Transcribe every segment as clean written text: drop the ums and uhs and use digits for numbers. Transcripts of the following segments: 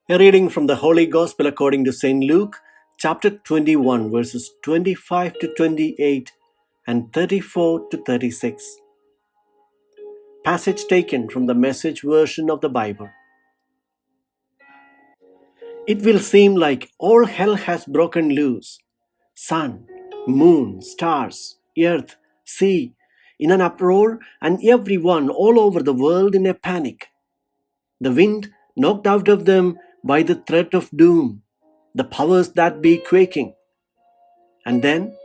A reading from the Holy Gospel according to St. Luke, chapter 21, verses 25 to 28 and 34 to 36. Passage taken from the Message version of the Bible. It will seem like all hell has broken loose. Sun, moon, stars, earth, sea, in an uproar, and everyone all over the world in a panic. The wind knocked out of them by the threat of doom, the powers that be quaking. And then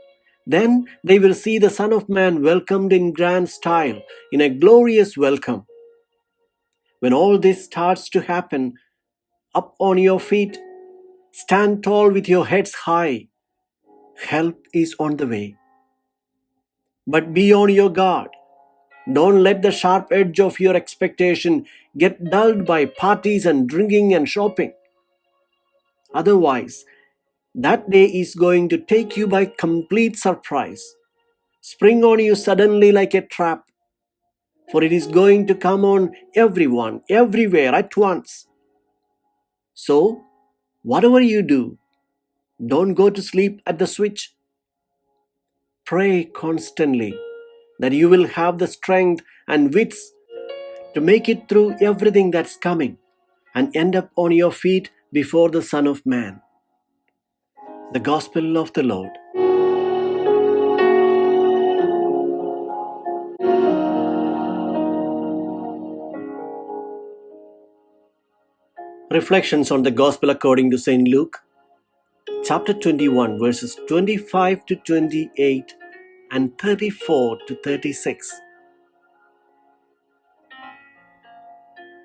they will see the Son of Man welcomed in grand style, in a glorious welcome. When all this starts to happen, up on your feet, stand tall with your heads high. Help is on the way. But be on your guard. Don't let the sharp edge of your expectation get dulled by parties and drinking and shopping. Otherwise, that day is going to take you by complete surprise, spring on you suddenly like a trap, for it is going to come on everyone, everywhere at once. So, whatever you do, don't go to sleep at the switch. Pray constantly that you will have the strength and wits to make it through everything that's coming and end up on your feet before the Son of Man. The Gospel of the Lord. Reflections on the Gospel according to St. Luke, chapter 21, verses 25 to 28 and 34 to 36.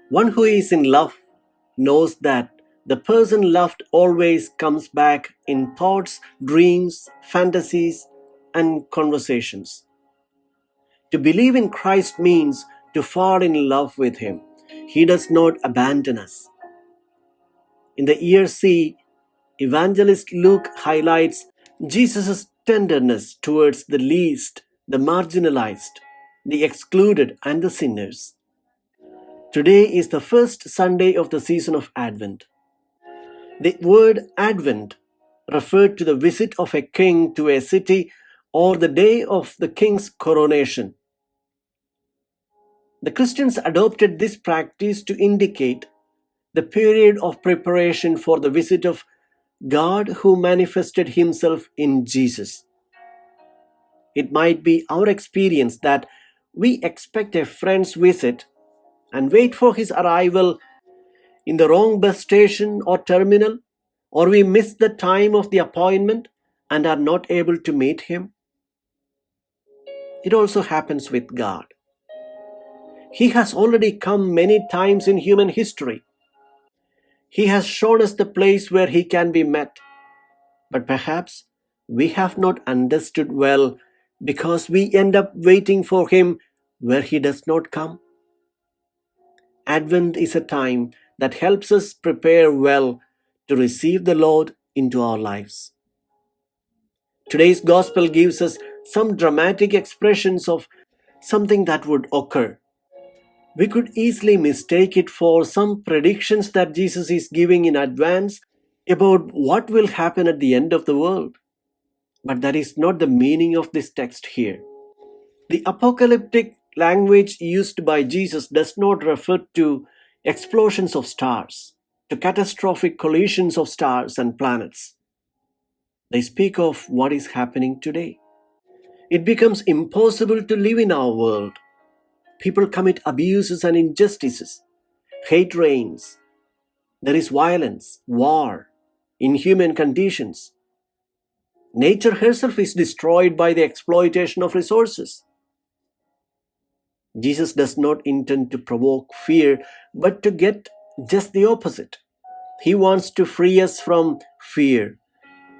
One who is in love knows that the person loved always comes back in thoughts, dreams, fantasies, and conversations. To believe in Christ means to fall in love with Him. He does not abandon us. In the year C, evangelist Luke highlights Jesus' tenderness towards the least, the marginalized, the excluded, and the sinners. Today is the first Sunday of the season of Advent. The word Advent referred to the visit of a king to a city or the day of the king's coronation. The Christians adopted this practice to indicate the period of preparation for the visit of God who manifested Himself in Jesus. It might be our experience that we expect a friend's visit and wait for his arrival in the wrong bus station or terminal, or we miss the time of the appointment and are not able to meet him. It also happens with God. He has already come many times in human history. He has shown us the place where He can be met, but perhaps we have not understood well because we end up waiting for Him where He does not come. Advent is a time that helps us prepare well to receive the Lord into our lives. Today's Gospel gives us some dramatic expressions of something that would occur. We could easily mistake it for some predictions that Jesus is giving in advance about what will happen at the end of the world. But that is not the meaning of this text here. The apocalyptic language used by Jesus does not refer to explosions of stars, to catastrophic collisions of stars and planets. They speak of what is happening today. It becomes impossible to live in our world. People commit abuses and injustices. Hate reigns. There is violence, war, inhuman conditions. Nature herself is destroyed by the exploitation of resources. Jesus does not intend to provoke fear, but to get just the opposite. He wants to free us from fear,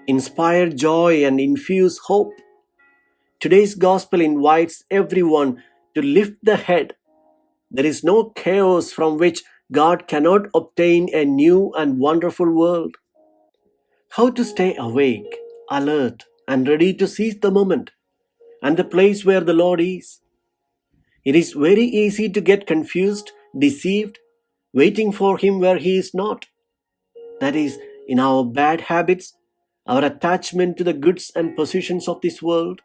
inspire joy, and infuse hope. Today's gospel invites everyone to lift the head. There is no chaos from which God cannot obtain a new and wonderful world. How to stay awake, alert, and ready to seize the moment and the place where the Lord is. It is very easy to get confused, deceived, waiting for Him where He is not. That is, in our bad habits, our attachment to the goods and possessions of this world.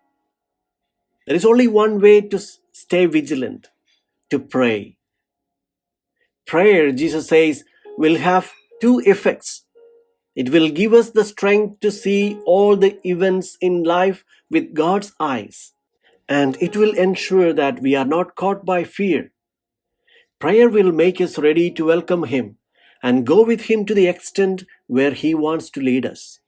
There is only one way to stay vigilant: to pray. Prayer, Jesus says, will have two effects. It will give us the strength to see all the events in life with God's eyes, and it will ensure that we are not caught by fear. Prayer will make us ready to welcome Him and go with Him to the extent where He wants to lead us.